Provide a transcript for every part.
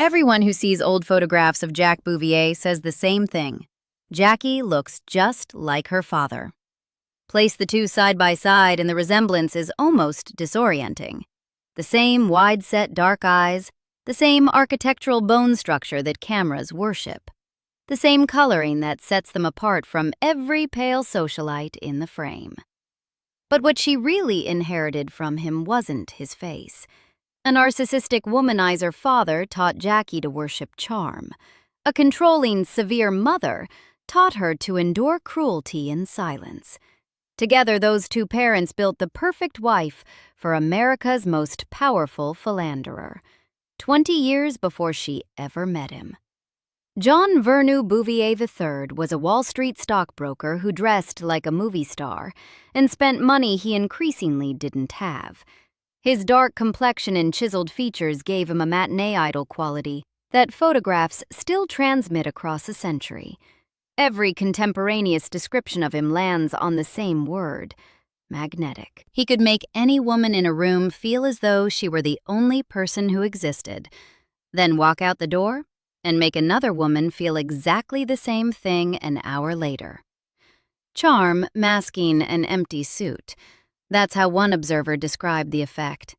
Everyone who sees old photographs of Jacques Bouvier says the same thing. Jackie looks just like her father. Place the two side by side and the resemblance is almost disorienting. The same wide-set dark eyes, the same architectural bone structure that cameras worship, the same coloring that sets them apart from every pale socialite in the frame. But what she really inherited from him wasn't his face. A narcissistic womanizer father taught Jackie to worship charm. A controlling, severe mother taught her to endure cruelty in silence. Together, those two parents built the perfect wife for America's most powerful philanderer, 20 years before she ever met him. John Vernou Bouvier III was a Wall Street stockbroker who dressed like a movie star and spent money he increasingly didn't have. His dark complexion and chiseled features gave him a matinee idol quality that photographs still transmit across a century. Every contemporaneous description of him lands on the same word: magnetic. He could make any woman in a room feel as though she were the only person who existed, then walk out the door and make another woman feel exactly the same thing an hour later. Charm masking an empty suit. That's how one observer described the effect.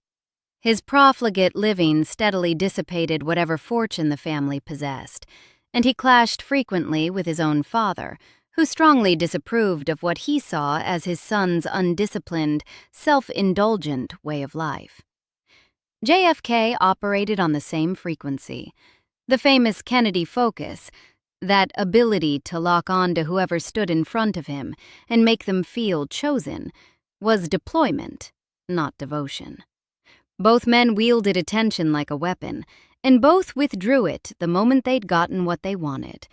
His profligate living steadily dissipated whatever fortune the family possessed, and he clashed frequently with his own father, who strongly disapproved of what he saw as his son's undisciplined, self-indulgent way of life. JFK operated on the same frequency. The famous Kennedy focus, that ability to lock on to whoever stood in front of him and make them feel chosen, was deployment, not devotion. Both men wielded attention like a weapon, and both withdrew it the moment they'd gotten what they wanted.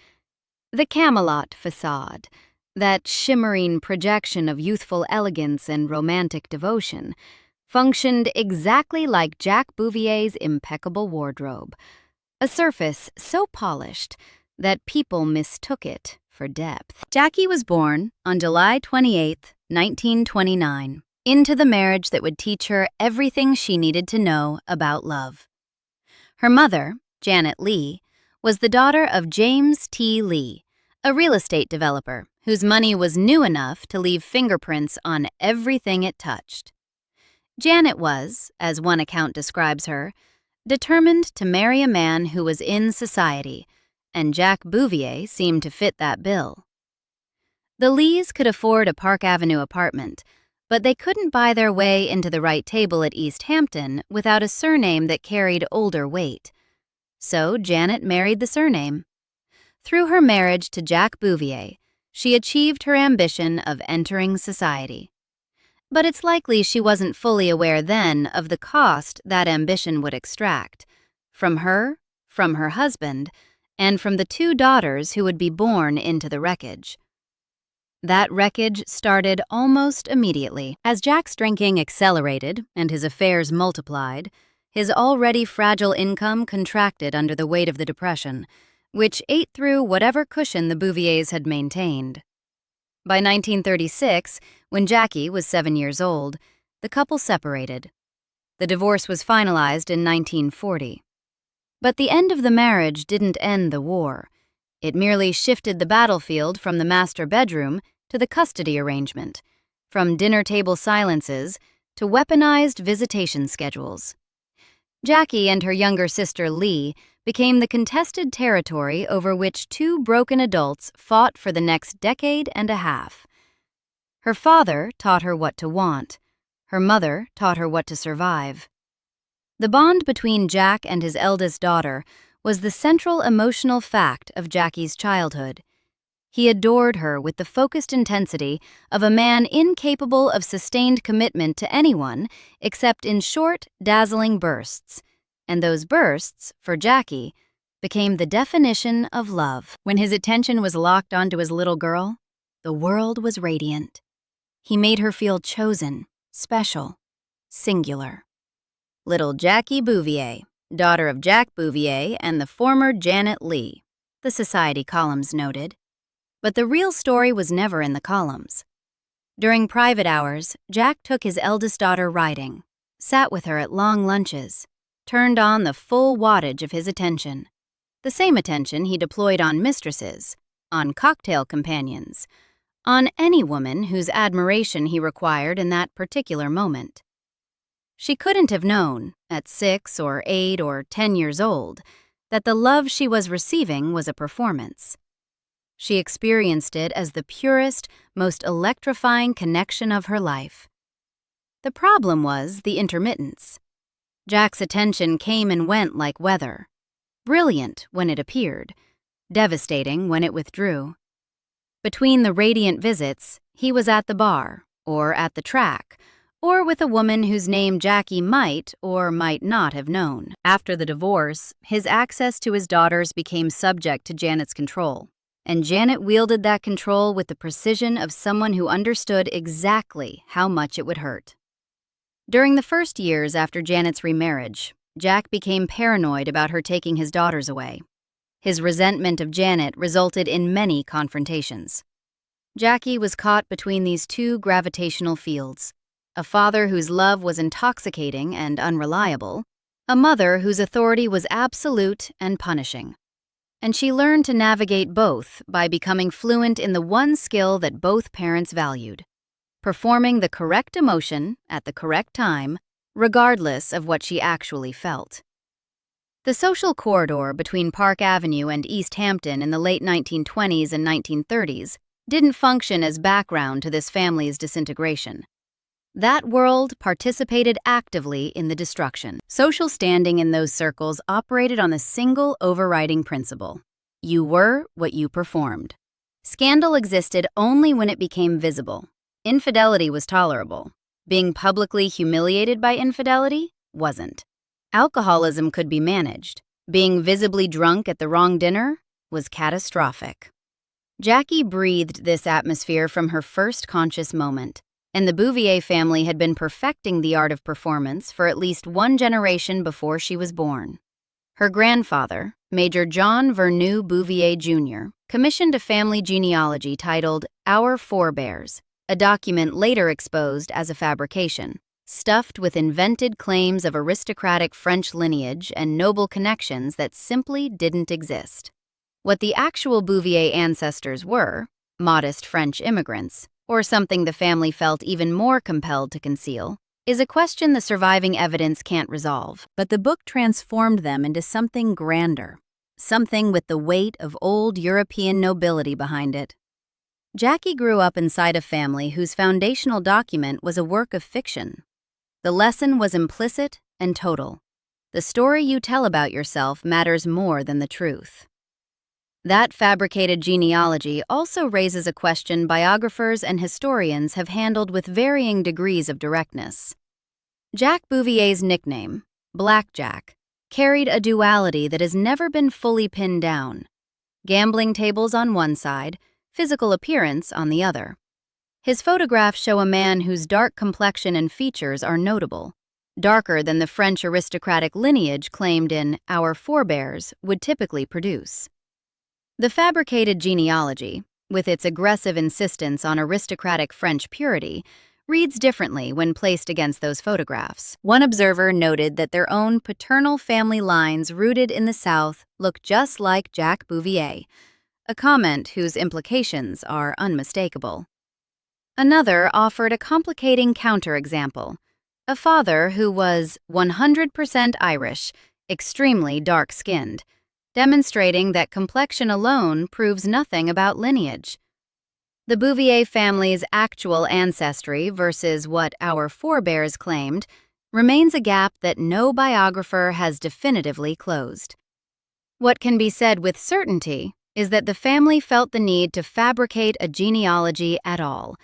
The Camelot facade, that shimmering projection of youthful elegance and romantic devotion, functioned exactly like Jacques Bouvier's impeccable wardrobe, a surface so polished that people mistook it for depth. Jackie was born on July 28, 1929, into the marriage that would teach her everything she needed to know about love. Her mother, Janet Lee, was the daughter of James T. Lee, a real estate developer whose money was new enough to leave fingerprints on everything it touched. Janet was, as one account describes her, determined to marry a man who was in society, and Jacques Bouvier seemed to fit that bill. The Lees could afford a Park Avenue apartment, but they couldn't buy their way into the right table at East Hampton without a surname that carried older weight. So Janet married the surname. Through her marriage to Jacques Bouvier, she achieved her ambition of entering society. But it's likely she wasn't fully aware then of the cost that ambition would extract, from her husband, and from the two daughters who would be born into the wreckage. That wreckage started almost immediately. As Jack's drinking accelerated and his affairs multiplied, his already fragile income contracted under the weight of the Depression, which ate through whatever cushion the Bouviers had maintained. By 1936, when Jackie was 7 years old, the couple separated. The divorce was finalized in 1940. But the end of the marriage didn't end the war. It merely shifted the battlefield from the master bedroom to the custody arrangement, from dinner table silences to weaponized visitation schedules. Jackie and her younger sister Lee became the contested territory over which two broken adults fought for the next decade and a half. Her father taught her what to want. Her mother taught her what to survive. The bond between Jack and his eldest daughter was the central emotional fact of Jackie's childhood. He adored her with the focused intensity of a man incapable of sustained commitment to anyone except in short, dazzling bursts. And those bursts, for Jackie, became the definition of love. When his attention was locked onto his little girl, the world was radiant. He made her feel chosen, special, singular. Little Jackie Bouvier, daughter of Jacques Bouvier and the former Janet Lee, the society columns noted. But the real story was never in the columns. During private hours, Jack took his eldest daughter riding, sat with her at long lunches, turned on the full wattage of his attention. The same attention he deployed on mistresses, on cocktail companions, on any woman whose admiration he required in that particular moment. She couldn't have known, at 6 or 8 or 10 years old, that the love she was receiving was a performance. She experienced it as the purest, most electrifying connection of her life. The problem was the intermittence. Jack's attention came and went like weather, brilliant when it appeared, devastating when it withdrew. Between the radiant visits, he was at the bar, or at the track, or with a woman whose name Jackie might or might not have known. After the divorce, his access to his daughters became subject to Janet's control, and Janet wielded that control with the precision of someone who understood exactly how much it would hurt. During the first years after Janet's remarriage, Jack became paranoid about her taking his daughters away. His resentment of Janet resulted in many confrontations. Jackie was caught between these two gravitational fields: a father whose love was intoxicating and unreliable, a mother whose authority was absolute and punishing. And she learned to navigate both by becoming fluent in the one skill that both parents valued: performing the correct emotion at the correct time, regardless of what she actually felt. The social corridor between Park Avenue and East Hampton in the late 1920s and 1930s didn't function as background to this family's disintegration. That world participated actively in the destruction. Social standing in those circles operated on the single overriding principle: you were what you performed. Scandal existed only when it became visible. Infidelity was tolerable. Being publicly humiliated by infidelity wasn't. Alcoholism could be managed. Being visibly drunk at the wrong dinner was catastrophic. Jackie breathed this atmosphere from her first conscious moment, and the Bouvier family had been perfecting the art of performance for at least one generation before she was born. Her grandfather, Major John Vernou Bouvier Jr., commissioned a family genealogy titled Our Forebears, a document later exposed as a fabrication, stuffed with invented claims of aristocratic French lineage and noble connections that simply didn't exist. What the actual Bouvier ancestors were, modest French immigrants, or something the family felt even more compelled to conceal, is a question the surviving evidence can't resolve. But the book transformed them into something grander, something with the weight of old European nobility behind it. Jackie grew up inside a family whose foundational document was a work of fiction. The lesson was implicit and total. The story you tell about yourself matters more than the truth. That fabricated genealogy also raises a question biographers and historians have handled with varying degrees of directness. Jack Bouvier's nickname, Black Jack, carried a duality that has never been fully pinned down: gambling tables on one side, physical appearance on the other. His photographs show a man whose dark complexion and features are notable, darker than the French aristocratic lineage claimed in Our Forebears would typically produce. The fabricated genealogy, with its aggressive insistence on aristocratic French purity, reads differently when placed against those photographs. One observer noted that their own paternal family lines rooted in the South look just like Jack Bouvier, a comment whose implications are unmistakable. Another offered a complicating counterexample: a father who was 100% Irish, extremely dark-skinned, demonstrating that complexion alone proves nothing about lineage. The Bouvier family's actual ancestry versus what Our Forebears claimed remains a gap that no biographer has definitively closed. What can be said with certainty is that the family felt the need to fabricate a genealogy at all,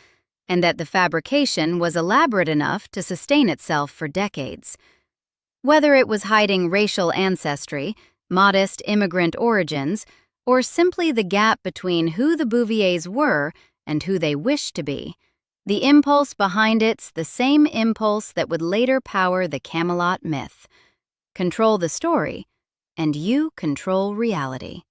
and that the fabrication was elaborate enough to sustain itself for decades. Whether it was hiding racial ancestry, modest immigrant origins, or simply the gap between who the Bouviers were and who they wished to be, the impulse behind it's the same impulse that would later power the Camelot myth: control the story, and you control reality.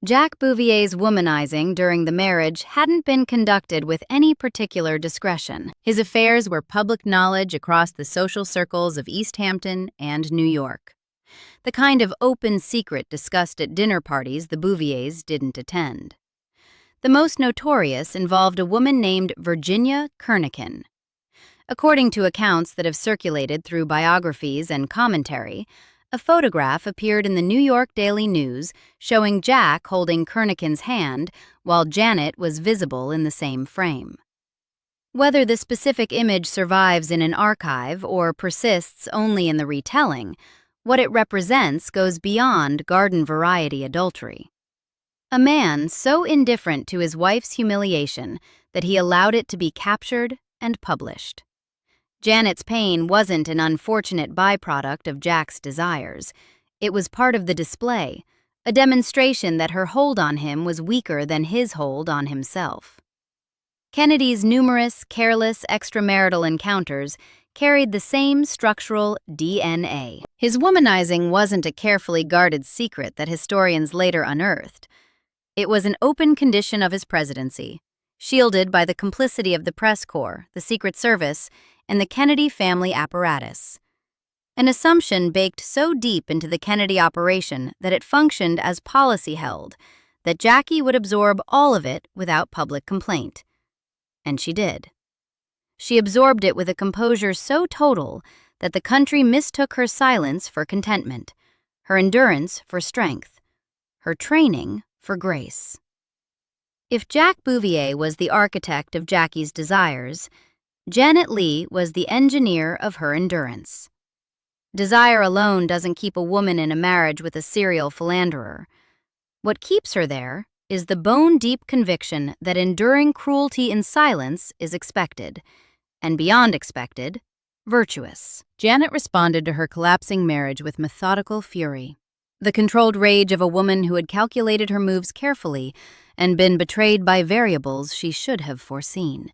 Jack Bouvier's womanizing during the marriage hadn't been conducted with any particular discretion. His affairs were public knowledge across the social circles of East Hampton and New York. The kind of open secret discussed at dinner parties the Bouviers didn't attend. The most notorious involved a woman named Virginia Kernican. According to accounts that have circulated through biographies and commentary, a photograph appeared in the New York Daily News showing Jack holding Kernican's hand while Janet was visible in the same frame. Whether the specific image survives in an archive or persists only in the retelling, what it represents goes beyond garden-variety adultery. A man so indifferent to his wife's humiliation that he allowed it to be captured and published. Janet's pain wasn't an unfortunate byproduct of Jack's desires. It was part of the display, a demonstration that her hold on him was weaker than his hold on himself. Kennedy's numerous, careless extramarital encounters carried the same structural DNA. His womanizing wasn't a carefully guarded secret that historians later unearthed. It was an open condition of his presidency, shielded by the complicity of the press corps, the Secret Service, and the Kennedy family apparatus. An assumption baked so deep into the Kennedy operation that it functioned as policy held, that Jackie would absorb all of it without public complaint. And she did. She absorbed it with a composure so total that the country mistook her silence for contentment, her endurance for strength, her training for grace. If Jack Bouvier was the architect of Jackie's desires, Janet Lee was the engineer of her endurance. Desire alone doesn't keep a woman in a marriage with a serial philanderer. What keeps her there is the bone-deep conviction that enduring cruelty in silence is expected, and beyond expected, virtuous. Janet responded to her collapsing marriage with methodical fury, the controlled rage of a woman who had calculated her moves carefully and been betrayed by variables she should have foreseen.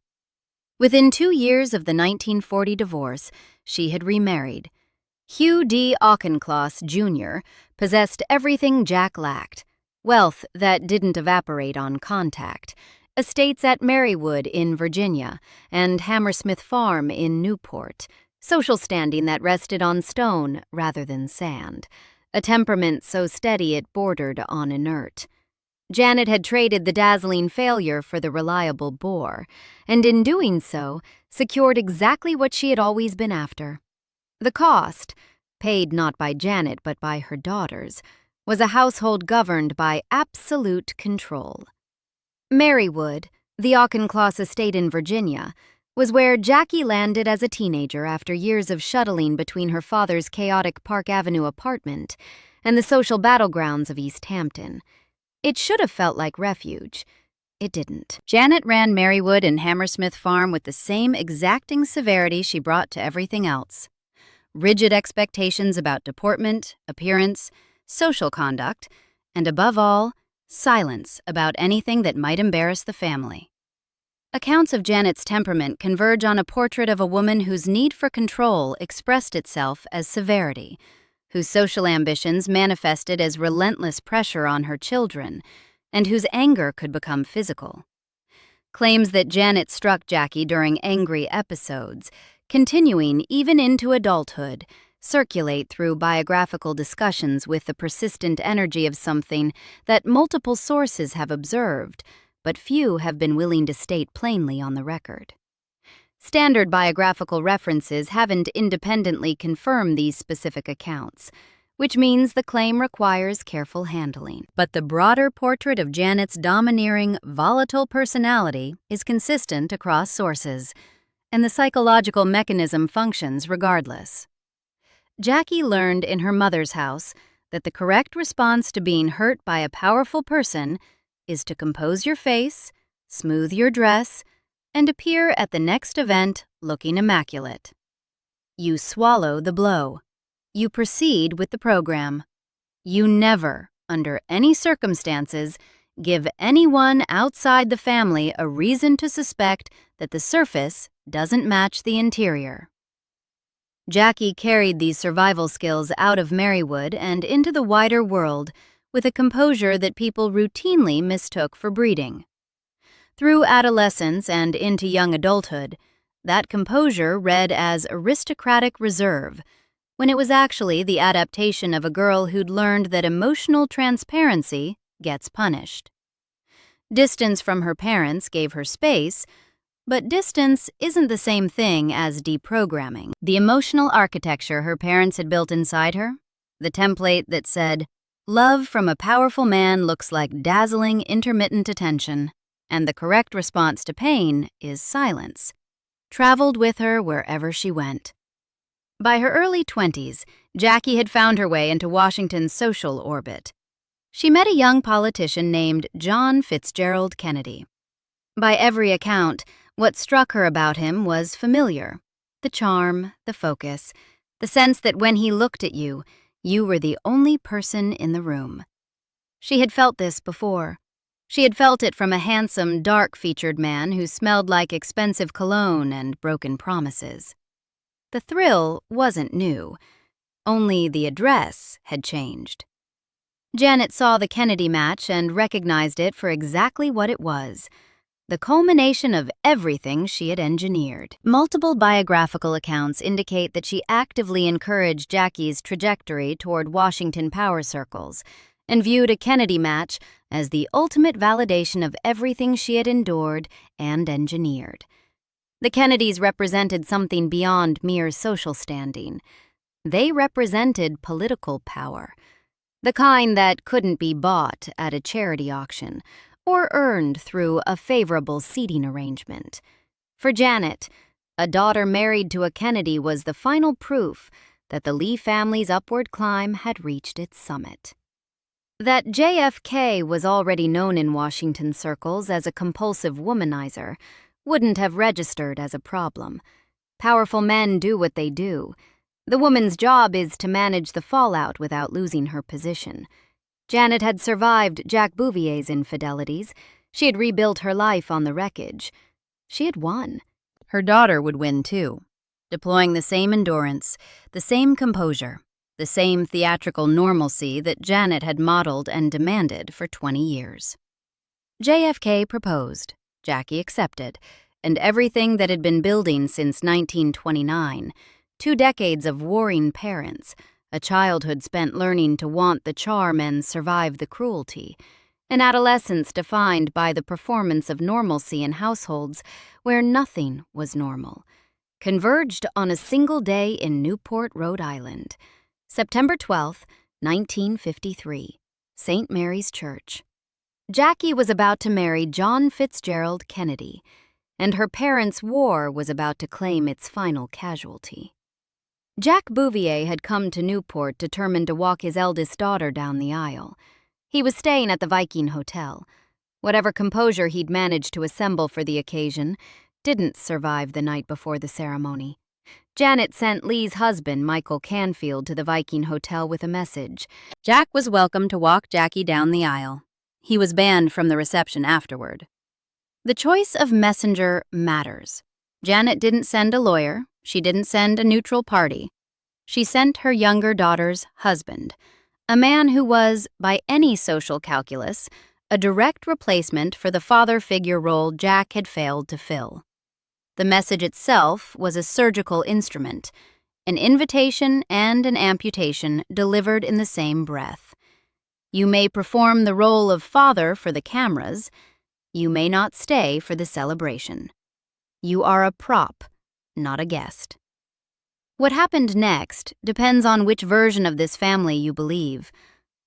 Within 2 years of the 1940 divorce, she had remarried. Hugh D. Auchincloss Jr. possessed everything Jack lacked: wealth that didn't evaporate on contact, estates at Marywood in Virginia and Hammersmith Farm in Newport, social standing that rested on stone rather than sand, a temperament so steady it bordered on inert. Janet had traded the dazzling failure for the reliable bore, and in doing so, secured exactly what she had always been after. The cost, paid not by Janet but by her daughters, was a household governed by absolute control. Marywood, the Auchincloss estate in Virginia, was where Jackie landed as a teenager after years of shuttling between her father's chaotic Park Avenue apartment and the social battlegrounds of East Hampton. It should have felt like refuge. It didn't. Janet ran Marywood and Hammersmith Farm with the same exacting severity she brought to everything else. Rigid expectations about deportment, appearance, social conduct, and above all, silence about anything that might embarrass the family. Accounts of Janet's temperament converge on a portrait of a woman whose need for control expressed itself as severity, whose social ambitions manifested as relentless pressure on her children, and whose anger could become physical. Claims that Janet struck Jackie during angry episodes, continuing even into adulthood, circulate through biographical discussions with the persistent energy of something that multiple sources have observed, but few have been willing to state plainly on the record. Standard biographical references haven't independently confirmed these specific accounts, which means the claim requires careful handling. But the broader portrait of Janet's domineering, volatile personality is consistent across sources, and the psychological mechanism functions regardless. Jackie learned in her mother's house that the correct response to being hurt by a powerful person is to compose your face, smooth your dress, and appear at the next event looking immaculate. You swallow the blow. You proceed with the program. You never, under any circumstances, give anyone outside the family a reason to suspect that the surface doesn't match the interior. Jackie carried these survival skills out of Marywood and into the wider world, with a composure that people routinely mistook for breeding. Through adolescence and into young adulthood, that composure read as aristocratic reserve, when it was actually the adaptation of a girl who'd learned that emotional transparency gets punished. Distance from her parents gave her space, but distance isn't the same thing as deprogramming. The emotional architecture her parents had built inside her, the template that said, "Love from a powerful man looks like dazzling, intermittent attention, and the correct response to pain is silence," traveled with her wherever she went. By her early 20s, Jackie had found her way into Washington's social orbit. She met a young politician named John Fitzgerald Kennedy. By every account, what struck her about him was familiar: the charm, the focus, the sense that when he looked at you, you were the only person in the room. She had felt this before. She had felt it from a handsome, dark-featured man who smelled like expensive cologne and broken promises. The thrill wasn't new, only the address had changed. Janet saw the Kennedy match and recognized it for exactly what it was: the culmination of everything she had engineered. Multiple biographical accounts indicate that she actively encouraged Jackie's trajectory toward Washington power circles and viewed a Kennedy match as the ultimate validation of everything she had endured and engineered. The Kennedys represented something beyond mere social standing. They represented political power, the kind that couldn't be bought at a charity auction or earned through a favorable seating arrangement. For Janet, a daughter married to a Kennedy was the final proof that the Lee family's upward climb had reached its summit. That JFK was already known in Washington circles as a compulsive womanizer wouldn't have registered as a problem. Powerful men do what they do. The woman's job is to manage the fallout without losing her position. Janet had survived Jack Bouvier's infidelities. She had rebuilt her life on the wreckage. She had won. Her daughter would win too, deploying the same endurance, the same composure, the same theatrical normalcy that Janet had modeled and demanded for 20 years. JFK proposed. Jackie accepted, and everything that had been building since 1929, 2 decades of warring parents, a childhood spent learning to want the charm and survive the cruelty, an adolescence defined by the performance of normalcy in households where nothing was normal, converged on a single day in Newport, Rhode Island, September 12, 1953, St. Mary's Church. Jackie was about to marry John Fitzgerald Kennedy, and her parents' war was about to claim its final casualty. Jack Bouvier had come to Newport determined to walk his eldest daughter down the aisle. He was staying at the Viking Hotel. Whatever composure he'd managed to assemble for the occasion didn't survive the night before the ceremony. Janet sent Lee's husband, Michael Canfield, to the Viking Hotel with a message. Jack was welcome to walk Jackie down the aisle. He was banned from the reception afterward. The choice of messenger matters. Janet didn't send a lawyer. She didn't send a neutral party. She sent her younger daughter's husband, a man who was, by any social calculus, a direct replacement for the father figure role Jack had failed to fill. The message itself was a surgical instrument, an invitation and an amputation delivered in the same breath. You may perform the role of father for the cameras. You may not stay for the celebration. You are a prop, not a guest. What happened next depends on which version of this family you believe.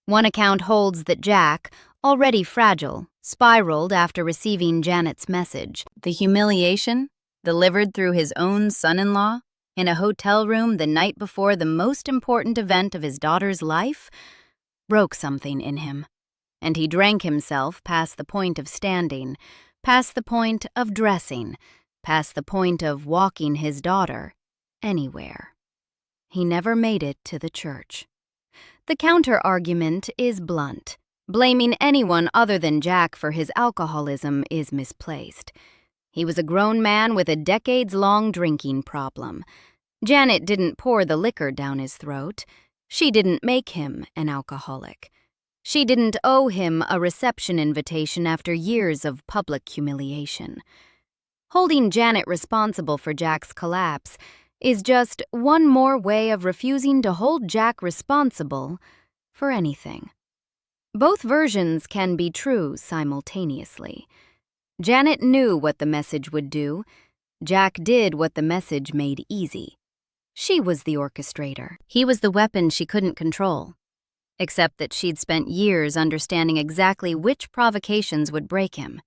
One account holds that Jack, already fragile, spiraled after receiving Janet's message. The humiliation, delivered through his own son-in-law, in a hotel room the night before the most important event of his daughter's life, broke something in him, and he drank himself past the point of standing, past the point of dressing, past the point of walking his daughter anywhere. He never made it to the church. The counter-argument is blunt. Blaming anyone other than Jack for his alcoholism is misplaced. He was a grown man with a decades-long drinking problem. Janet didn't pour the liquor down his throat. She didn't make him an alcoholic. She didn't owe him a reception invitation after years of public humiliation. Holding Janet responsible for Jack's collapse is just one more way of refusing to hold Jack responsible for anything. Both versions can be true simultaneously. Janet knew what the message would do. Jack did what the message made easy. She was the orchestrator. He was the weapon she couldn't control. Except that she'd spent years understanding exactly which provocations would break him.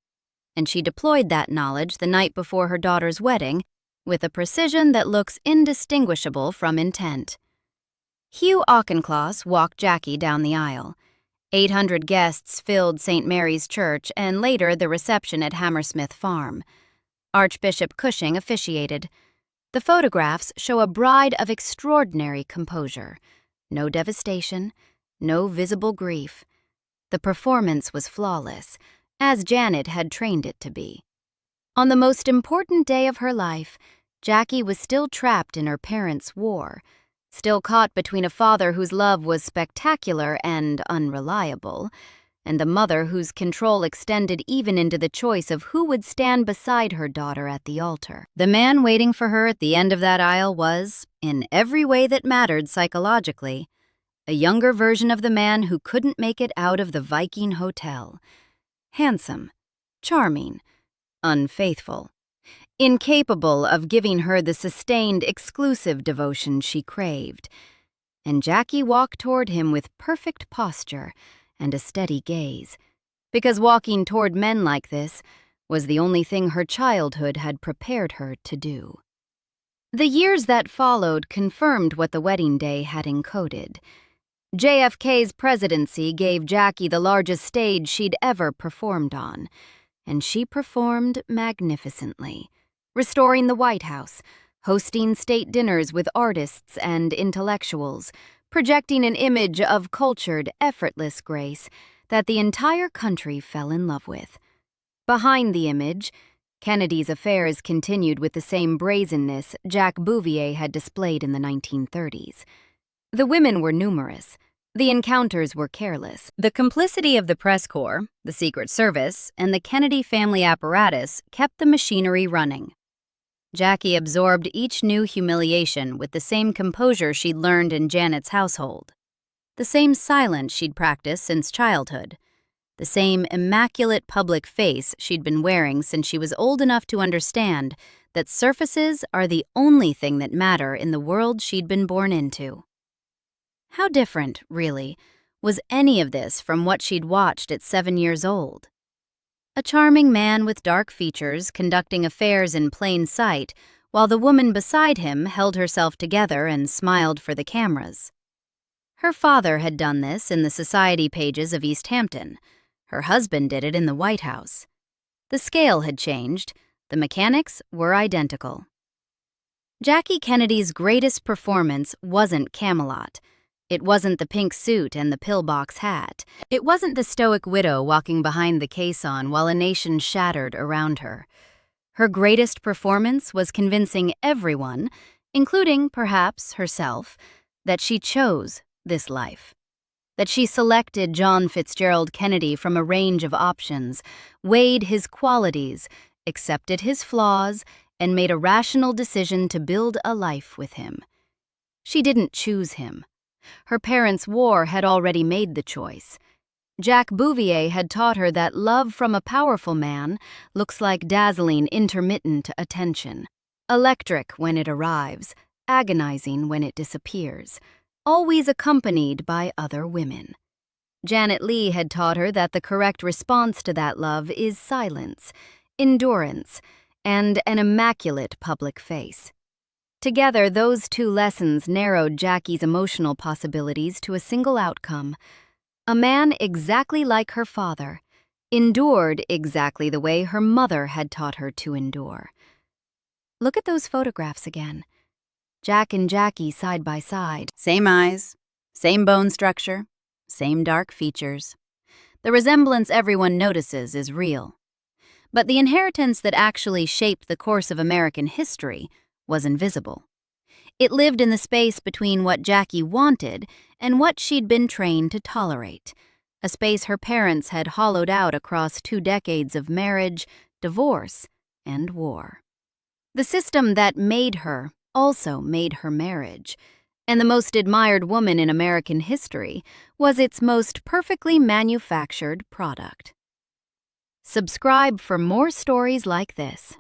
And she deployed that knowledge the night before her daughter's wedding with a precision that looks indistinguishable from intent. Hugh Auchincloss walked Jackie down the aisle. 800 guests filled St. Mary's Church and later the reception at Hammersmith Farm. Archbishop Cushing officiated. The photographs show a bride of extraordinary composure. No devastation, no visible grief. The performance was flawless, as Janet had trained it to be. On the most important day of her life, Jackie was still trapped in her parents' war, still caught between a father whose love was spectacular and unreliable, and a mother whose control extended even into the choice of who would stand beside her daughter at the altar. The man waiting for her at the end of that aisle was, in every way that mattered psychologically, a younger version of the man who couldn't make it out of the Viking Hotel. Handsome, charming, unfaithful, incapable of giving her the sustained, exclusive devotion she craved. And Jackie walked toward him with perfect posture and a steady gaze, because walking toward men like this was the only thing her childhood had prepared her to do. The years that followed confirmed what the wedding day had encoded. JFK's presidency gave Jackie the largest stage she'd ever performed on, and she performed magnificently, restoring the White House, hosting state dinners with artists and intellectuals, projecting an image of cultured, effortless grace that the entire country fell in love with. Behind the image, Kennedy's affairs continued with the same brazenness Jack Bouvier had displayed in the 1930s. The women were numerous. The encounters were careless. The complicity of the press corps, the Secret Service, and the Kennedy family apparatus kept the machinery running. Jackie absorbed each new humiliation with the same composure she'd learned in Janet's household, the same silence she'd practiced since childhood, the same immaculate public face she'd been wearing since she was old enough to understand that surfaces are the only thing that matter in the world she'd been born into. How different, really, was any of this from what she'd watched at 7 years old? A charming man with dark features conducting affairs in plain sight, while the woman beside him held herself together and smiled for the cameras. Her father had done this in the society pages of East Hampton. Her husband did it in the White House. The scale had changed. The mechanics were identical. Jackie Kennedy's greatest performance wasn't Camelot. It wasn't the pink suit and the pillbox hat. It wasn't the stoic widow walking behind the caisson while a nation shattered around her. Her greatest performance was convincing everyone, including, perhaps, herself, that she chose this life. That she selected John Fitzgerald Kennedy from a range of options, weighed his qualities, accepted his flaws, and made a rational decision to build a life with him. She didn't choose him. Her parents' war had already made the choice. Jack Bouvier had taught her that love from a powerful man looks like dazzling, intermittent attention. Electric when it arrives, agonizing when it disappears, always accompanied by other women. Janet Lee had taught her that the correct response to that love is silence, endurance, and an immaculate public face. Together, those two lessons narrowed Jackie's emotional possibilities to a single outcome. A man exactly like her father, endured exactly the way her mother had taught her to endure. Look at those photographs again. Jack and Jackie side by side. Same eyes, same bone structure, same dark features. The resemblance everyone notices is real. But the inheritance that actually shaped the course of American history was invisible. It lived in the space between what Jackie wanted and what she'd been trained to tolerate. a space her parents had hollowed out across 2 decades of marriage, divorce, and war. The system that made her also made her marriage, and the most admired woman in American history was its most perfectly manufactured product. Subscribe for more stories like this.